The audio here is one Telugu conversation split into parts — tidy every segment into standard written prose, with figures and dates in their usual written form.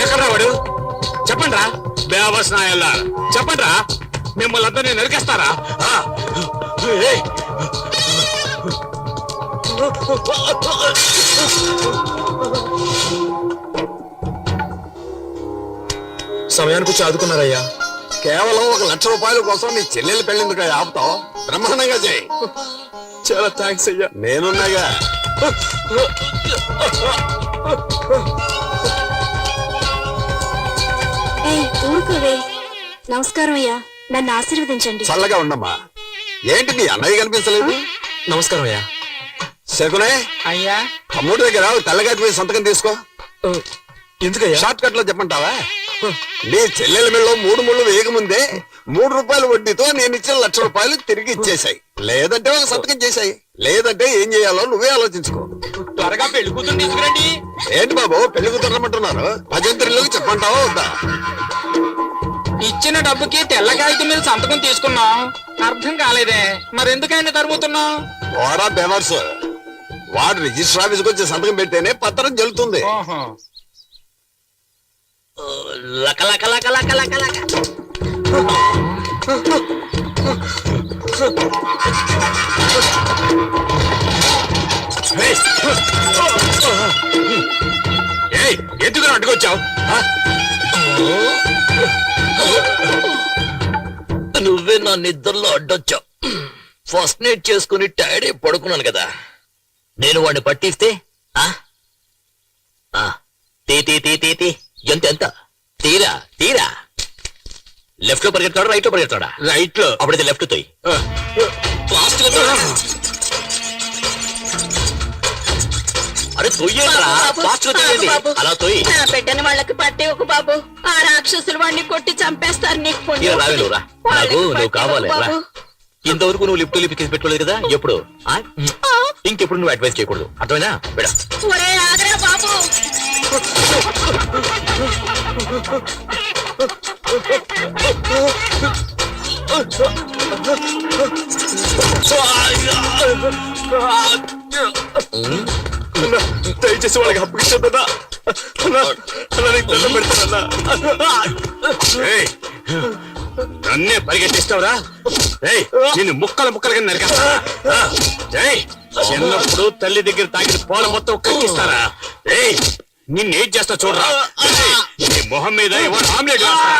ఎక్కడ్రా వాడు? చెప్పండి రా బేవస్ నాయల్లా, చెప్పండి రా, మిమ్మల్ని అంతా నేను నరికేస్తారా? సమయానికి వచ్చి ఆదుకున్నారయ్యా. కేవలం 1,00,000 రూపాయల కోసం నీ చెల్లెలు పెళ్ళిందుకు ఆపుతావు? బ్రహ్మాండంగా చేయి. చాలా థ్యాంక్స్ అయ్యా. నేనున్నాగా. నమస్కారం అయ్యా, నన్ను ఆశీర్వదించండి. చల్లగా ఉండమ్మా. ఏంటి మీ అన్నయ్య కనిపించలేదు? నమస్కారం అయ్యా. శకునే అయ్యా, తమ్ముడి దగ్గర తెల్లగాటి మీద సంతకం తీసుకో. ఎందుకయ్యా? షార్ట్ కట్ లో చెప్పంటావా? నీ చెల్లెల మెళ్ళలో 3 ముళ్ళు వేయకముందే 3 రూపాయల వడ్డీతో నేను ఇచ్చిన 1,00,000 రూపాయలు తిరిగి ఇచ్చేసాయి. లేదంటే ఒక సంతకం చేశాయి. లేదంటే ఏం చేయాలో నువ్వే ఆలోచించుకో. త్వరగా పెళ్లి కూతురు తీసుకురండి. ఏంటి బాబు పెళ్లి కుదరమంటున్నారు? భజంత్రులకు చెప్పంటావా వద్దా? ఇచ్చిన డబ్బుకి తెల్ల కాగితం మీద సంతకం తీసుకున్నాం. అర్థం కాలేదే, మరెందుకైనా తరుముతున్నాం? ఓరా బెవర్స్, వాడు రిజిస్టర్ ఆఫీస్కి వచ్చి సంతకం పెడితేనే పత్రం జల్లుతుంది. ఎందుకు అడ్డుకొచ్చావు? నువ్వే నా నిద్రలో అడ్డొచ్చావు. ఫస్ట్ నైట్ చేసుకుని టైర్డ్ అయి పడుకున్నాను కదా. నేను వాడిని పట్టిస్తే ఎంత తీరా తీరా. లెఫ్ట్ లో పరిగెత్తాడా రైట్ లో పరిగెత్తాడా? రైట్ లో. అప్పుడైతే లెఫ్ట్ తోయి. అరే తొయ్యేరా, ఫాస్ట్ గా తొయ్యండి. అలా తొయ్యి. పెట్టని వాళ్ళకి పట్టే ఒక బాబు, ఆ రాక్షసులు వాడిని కొట్టి చంపేస్తారు. నీకు రావే నువ్వు రా. నాకు నువ్వు కావాలి రా. ఇంతవరకు నువ్వు లిఫ్ట్ లిఫ్ట్ పెట్టుకోలేదు కదా ఎప్పుడు. ఇంకెప్పుడు నువ్వు అడ్వైస్ చేయకూడదు, అర్థమైనా? బెడ బాబు. దయచేసి వాళ్ళకి అప్పగించొద్దన్నా. నన్నే పరిగెట్టిస్తావురా? నిన్ను ముక్కలు ముక్కలుగా నరికేస్తా. చిన్నప్పుడు తల్లి దగ్గర తాగిన పాలు మొత్తం కక్కిస్తారా? నిన్నేం చేస్తా చూడరా. నీ మొహం మీద ఇవాళ ఆమ్లెట్ వేస్తా.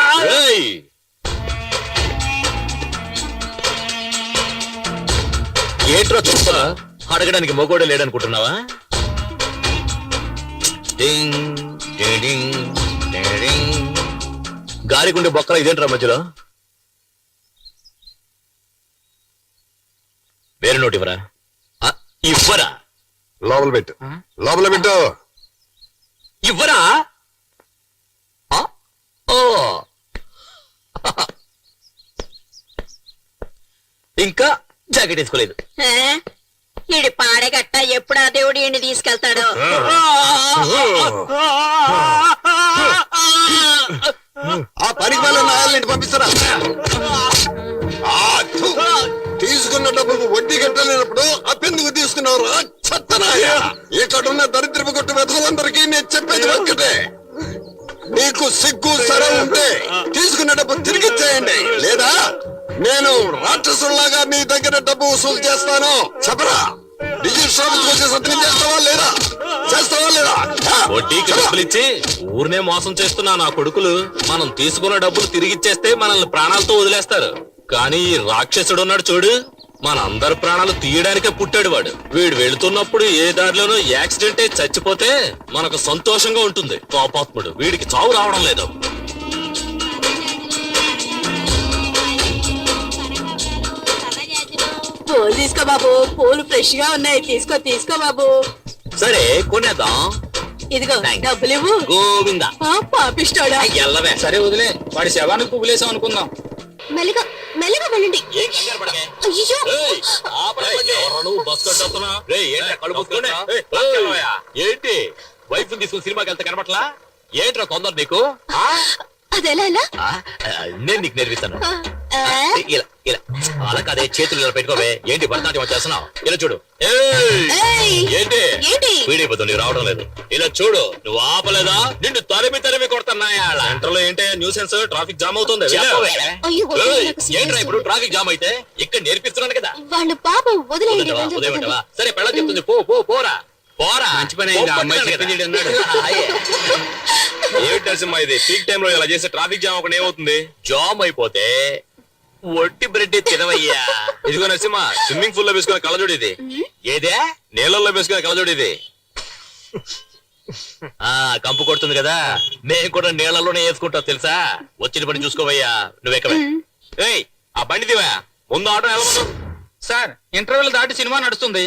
ఏంట్రా చూస్తా? అడగడానికి మొగోడే లేడనుకుంటున్నావా? గాలిగుండే బొక్కల ఇదేంట్రా మధ్యలో? వేరే నోటి ఇవ్వరా? ఇవ్వరా? లోపల పెట్టు, లోపల పెట్టు. ఇవ్వరా? ఇంకా జాకెట్ వేసుకోలేదు. ఈడి పాడగట్ట ఎప్పుడు ఆ దేవుడు ఈయన్ని తీసుకెళ్తాడో. ఆ పనికి వాళ్ళ నాయాలని పంపిస్తారా? తీసుకున్న డబ్బుకు వడ్డీ కట్టలేనప్పుడు అప్పెందుకు తీసుకున్నారు? చెత్తనాయ. ఇక్కడున్న దరిద్రపు కొట్టు వెతలందరికీ నేను చెప్పేది ఒక్కటే, నీకు సిగ్గు సరే ఉంటే తీసుకున్న డబ్బు తిరిగి ఇచ్చేయండి, లేదా నేను రాక్షసుల్లాగా నీ దగ్గర డబ్బు వసూలు చేస్తాను. చెప్పరా? రిజిస్టర్ వచ్చే సంతకం చేస్తావా లేదా? చేస్తావా లేదా? వడ్డీకి డబ్బులు ఇచ్చి ఊరినే మోసం చేస్తున్నా నా కొడుకులు మనం తీసుకున్న డబ్బులు తిరిగిచ్చేస్తే మనల్ని ప్రాణాలతో వదిలేస్తారు. కానీ ఈ రాక్షసుడు ఉన్నాడు చూడు, మనందరి ప్రాణాలు తీయడానికే పుట్టాడు వాడు. వీడు వెళుతున్నప్పుడు ఏ దారిలోనూ యాక్సిడెంట్ అయి చచ్చిపోతే మనకు సంతోషంగా ఉంటుంది. పాపాత్ముడు, వీడికి చావు రావడం లేదు. పూలు తీసుకో బాబు, పూలు ఫ్రెష్ గా ఉన్నాయి. తీసుకో తీసుకో బాబు. సరే కొనేద్దాం. ఇదిగో Thanks. డబ్బులు ఇవ్వు. గోవిందా పాపిస్తాడా ఎల్లవే సరే వదిలే వాడి శవానికి పువ్వులేసాం అనుకుందాం. మెల్లగా మెల్లగా వెళ్ళండి. ఏం కంగారు పడకే. అయ్యో ఏయ్, ఆపరా బండి. ఎవరా నువ్వు బస్ కొట్టొస్తున్నా? రేయ్, ఏంట్రా కళ్ళు మూసుకొని? ఏయ్, ఏంటి వైఫ్ తీసుకుని సినిమాకి వెళ్తే కనబట్లా? ఏంట్రా తొందర నీకు? ఆ? అదెలా ఎలా ఆ, నేను నీకు నేర్పిస్తాను. ఆ, ఇలా ఇలా అలా కాదే, చేతులు ఇలా పెట్టుకోవే. ఏంటి భరతనాట్యం చేస్తున్నావు? ఇలా చూడు. ఏయ్, ఏయ్, ఏంటి ఏంటి? వీడిపోతుంది, నీకు రావడం లేదు. ఇలా చూడు, నువ్వు ఆపలేదా నిన్ను తరిమి కొడుతున్నాయా? సెంటర్ లో ఏంటి న్యూసెన్స్, ట్రాఫిక్ జామ్ అవుతుంది. అయ్యో, ఏయ్, నాకు సిగ్గు ఏంట్రా ఇప్పుడు వేస్తుంది. ట్రాఫిక్ జామ్ అయితే? ఇక్కడ నేర్పిస్తున్నాను కదా. వాళ్ళు పాపం వదిలేయండి. ఉదయమా, వెళ్ళి ఉదయమా. వదలండి. సరే పెళ్ళ చెప్తుంది, పో పో పోరా పోరా. మంచి పని అయింది, ఆ అమ్మాయి చెప్పింది అన్నాడు. ఏమిటి నరసింహ ఇది? పీక్ టైం లో ఇలా చేస్తే ట్రాఫిక్ జామ్ అక్కడ ఏమవుతుంది? జామ్ అయిపోతే ఒట్టి బ్రెడ్ తినవయ్యా. ఇదిగో నరసింహ, స్విమ్మింగ్ పూల్ లో వేసుకునే కళ్ళజోడు ఇది. ఏదే నీళ్ళల్లో వేసుకునే కళ్ళజోడు ఇది. ఆ కంపు కొడుతుంది కదా, మేము కూడా నీళ్ళలోనే వేసుకుంటాం తెలుసా. వచ్చిన పని చూసుకోవయ్యా, నువ్వెక్కవే. ఏయ్, ఆ బండి దివా, ముందు ఆటో వెళ్ళమను. సార్ ఇంటర్వెల్ దాటి సినిమా నడుస్తుంది,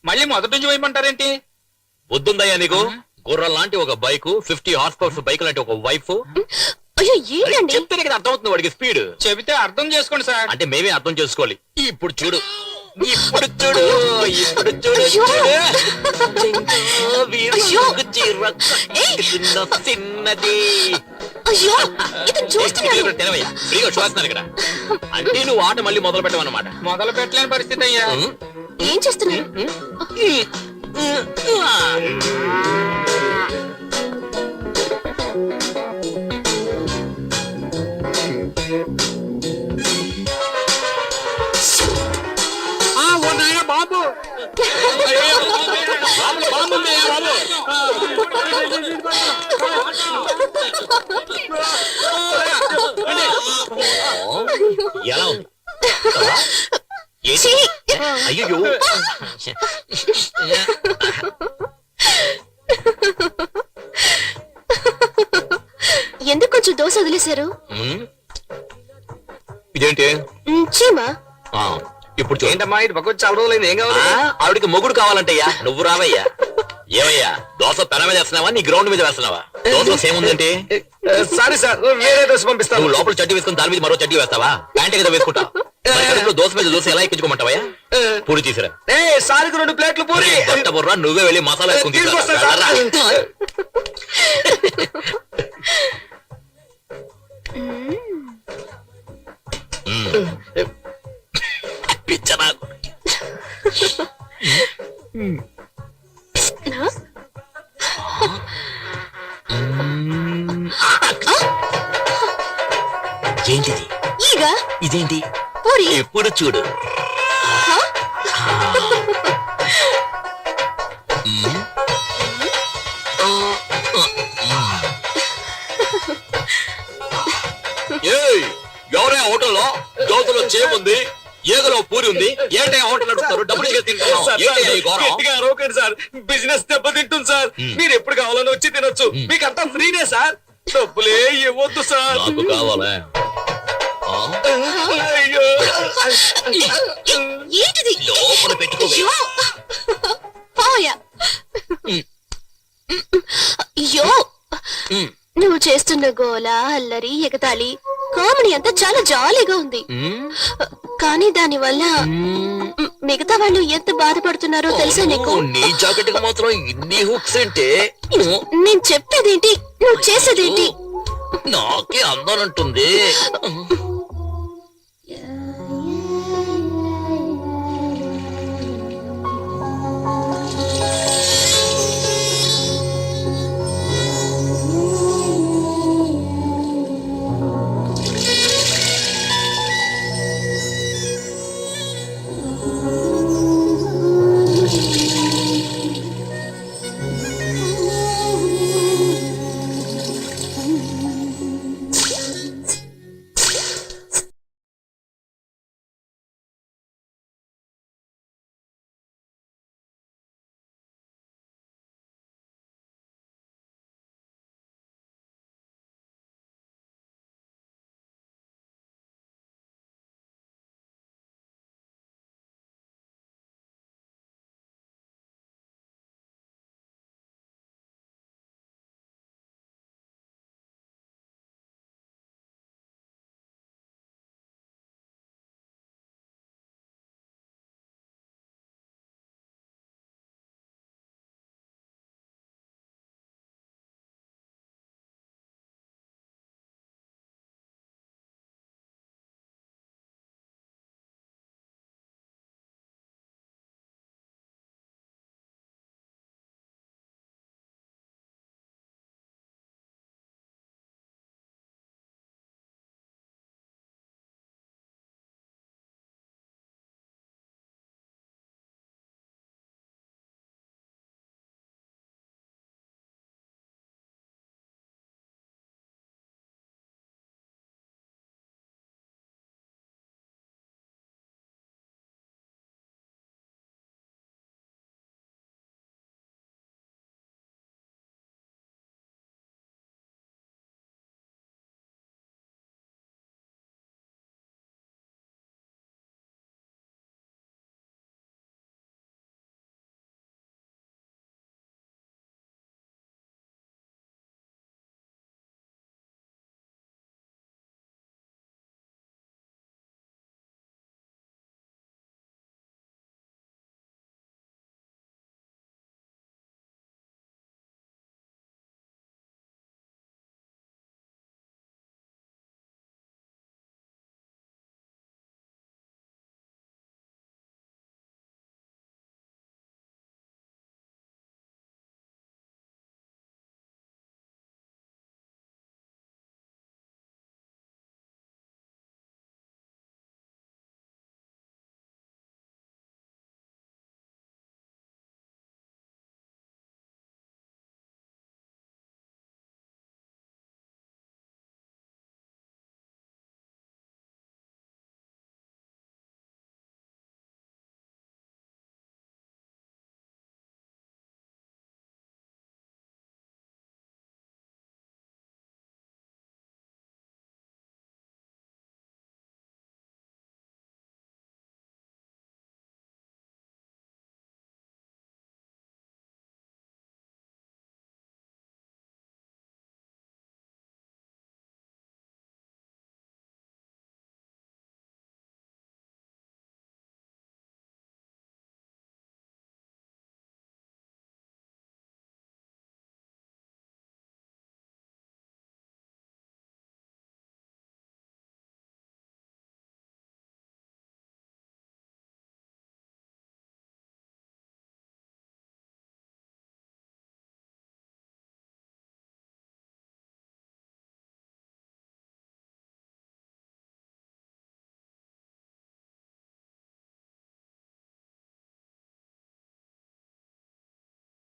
మళ్ళీ మొదటి నుంచి వేయమంటారేంటి? బుద్ధుందయ్యా నీకు? గుర్రం లాంటి ఒక బైక్, 50 హార్స్ పవర్ బైక్ లాంటి ఒక వైఫ్. అయ్యో ఏంటండి? చెప్తేనే కదా అర్థమవుతుంది వాడికి స్పీడ్. చెబితే అర్థం చేసుకోండి సార్. అంటే మేమే అర్థం చేసుకోవాలి. ఇప్పుడు చూడు, ఇప్పుడు చూడు, ఇప్పుడు చూడు, అయ్యో. చూడు. వీరు అయ్యో. చీర ఏయ్. కట్టుకున్న చిన్నది. అయ్యో ఇతను చూస్తున్నాడు. తెలవయ్యా, ఫ్రీగా చూస్తున్నాను ఇక్కడ. అంటే నువ్వు ఆట మళ్ళీ మొదలు పెట్టమన్నమాట. మొదలు పెట్టలేని పరిస్థితి అయ్యా. ఏం చేస్తున్నారు? బాబు ఎలా ఉంది? ఏంటి? ఛీ! అయ్యో, ఎందుకు కొంచెం దోశ వదిలేశారు? ఇదేంటి? చీమా ఆ, ఇప్పుడు చూడు. ఏంటమ్మా ఇది పక్క చాలా రోజులైంది, ఏం కావాలి? ఆ, ఆవిడికి మొగుడు కావాలంటయ్యా, నువ్వు రావయ్యా. ఏమయ్యా, దోశ పెన మీద వేస్తున్నావా, నీ గ్రౌండ్ మీద వేస్తున్నావా? దోశలో సేమ్ ఉందంటే సారీ సార్, వేరే దోశ పంపిస్తాను. నువ్వు లోపల చడ్డీ వేసుకుని దాని మీద మరో చడ్డీ వేస్తావా? ప్యాంట్ కదా వేసుకుంటావు. మరి కడుపులో దోశ మీద దోశ ఎలా ఎక్కించుకోమంటావయ్యా? పూరి తీసిరా. సారికి 2 ప్లేట్లు పూరి. బుర్రా, నువ్వే వెళ్ళి మసాలా వేసుకుని తీసుకొస్తాను సార్. తీసుకురా. పిచ్చ నాకు. ఏంటిది? ఈగ ఇదేంటి? పూరి ఎప్పుడు చూడు. ఏయ్, ఎవరే హోటల్లో దోశలో చేముంది, ఏగలో పూరి ఉంది, ఏంటి హోటల్ నడుపుతారు? డబ్బులు ఇచ్చి తింటున్నావు. ఏంటి ఈ ఘోరం? గట్టిగా అరవకండి సార్, బిజినెస్ దెబ్బతింటుంది సార్. మీరు ఎప్పుడు కావాలని వచ్చి తినొచ్చు, మీకు అంతా ఫ్రీనే సార్. డబ్బులే ఇవ్వద్దు సార్. నాకు కావాలా? ఆ? అయ్యో. ఏంటిది? లోపల పెట్టుకో. అయ్యో పోయా. అయ్యో నువ్వు చేస్తున్న గోల, అల్లరి, ఎగతాళి, కామెడీ అంతా చాలా జాలీగా ఉంది. కానీ దాని వల్ల మిగతా వాళ్ళు ఎంత బాధపడుతున్నారో తెలుసా నీకు? నీ జాకెట్ కి మాత్రం ఇన్ని హుక్స్ అంటే నేను చెప్పేదేంటి, నువ్వు చేసేదేంటి? నాకే అందనంటుంది.